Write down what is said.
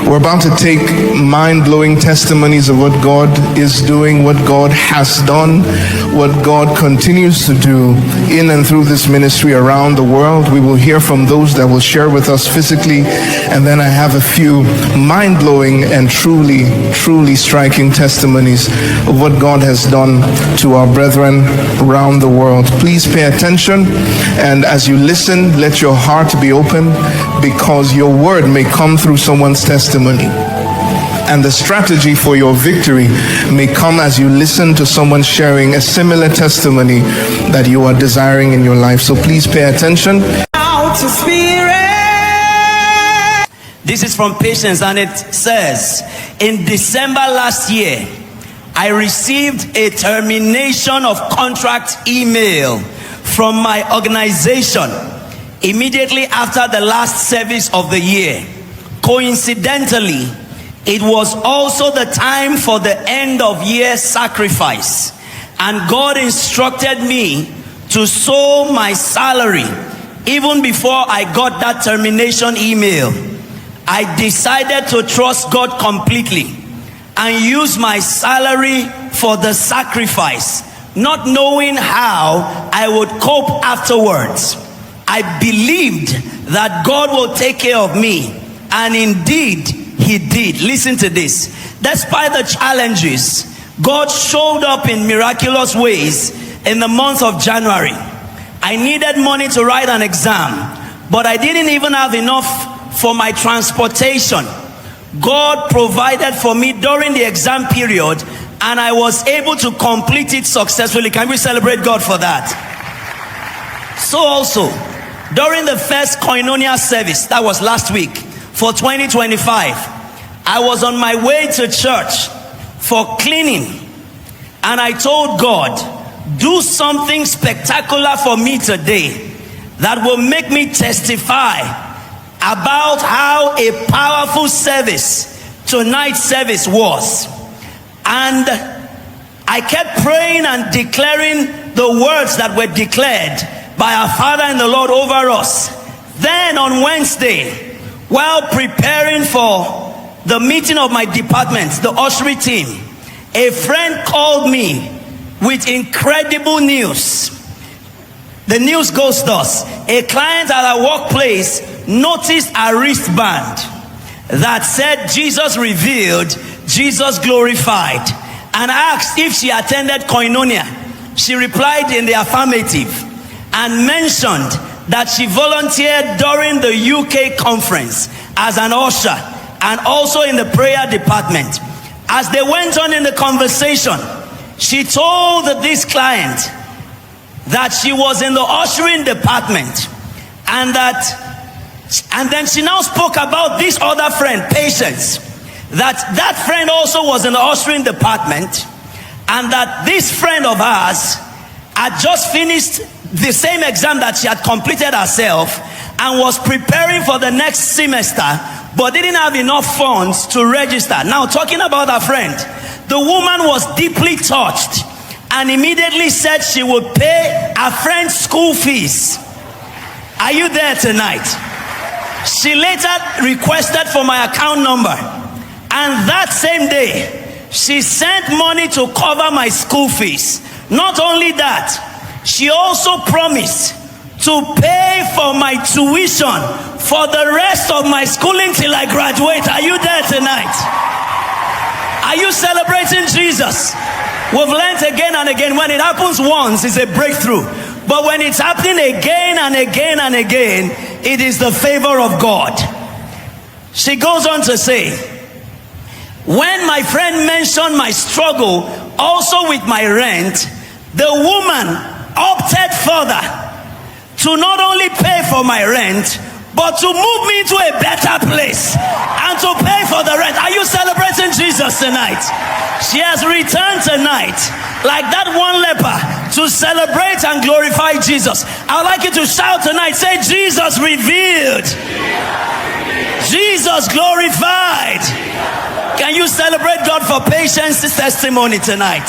We're about to take mind-blowing testimonies of what God is doing, what God has done, what God continues to do in and through this ministry around the world. We will hear from those that will share with us physically, and then I have a few mind-blowing and truly striking testimonies of what God has done to our brethren around the world. Please pay attention, and as you listen, let your heart be open, because your word may come through someone's testimony. And the strategy for your victory may come as you listen to someone sharing a similar testimony that you are desiring in your life. So please pay attention. This is from Patience, and it says, in December last year, I received a termination of contract email from my organization immediately after the last service of the year. Coincidentally, it was also the time for the end of year sacrifice, and God instructed me to sow my salary even before I got that termination email. I decided to trust God completely and use my salary for the sacrifice, not knowing how I would cope afterwards. I believed that God will take care of me, and indeed He did. Listen to this. Despite the challenges, God showed up in miraculous ways in the month of January. I needed money to write an exam, but I didn't even have enough for my transportation. God provided for me during the exam period, and I was able to complete it successfully. Can we celebrate God for that? So also, during the first Koinonia service, that was last week, for 2025, I was on my way to church for cleaning, and I told God, do something spectacular for me today that will make me testify about how a powerful service tonight's service was. And I kept praying and declaring the words that were declared by our Father and the Lord over us. Then on Wednesday, while preparing for the meeting of my department, the ushering team, a friend called me with incredible news. The news goes thus: a client at our workplace noticed a wristband that said Jesus revealed, Jesus glorified, and asked if she attended Koinonia. She replied in the affirmative and mentioned that she volunteered during the UK conference as an usher and also in the prayer department. As they went on in the conversation, she told this client that she was in the ushering department, and then she now spoke about this other friend, Patience, that friend also was in the ushering department, and that this friend of ours had just finished the same exam that she had completed herself and was preparing for the next semester, but didn't have enough funds to register. Now, talking about her friend, the woman was deeply touched and immediately said she would pay her friend's school fees. Are you there tonight? She later requested for my account number, and that same day she sent money to cover my school fees. Not only that, she also promised to pay for my tuition for the rest of my schooling till I graduate. Are you there tonight? Are you celebrating Jesus? We've learned again and again, when it happens once, it's a breakthrough. But when it's happening again and again and again, it is the favor of God. She goes on to say, when my friend mentioned my struggle also with my rent, the woman opted further to not only pay for my rent, but to move me to a better place and to pay for the rent. Are you celebrating Jesus tonight? She has returned tonight like that one leper to celebrate and glorify Jesus. I would like you to shout tonight, say, Jesus revealed, Jesus glorified. Can you celebrate God for Patience's testimony tonight?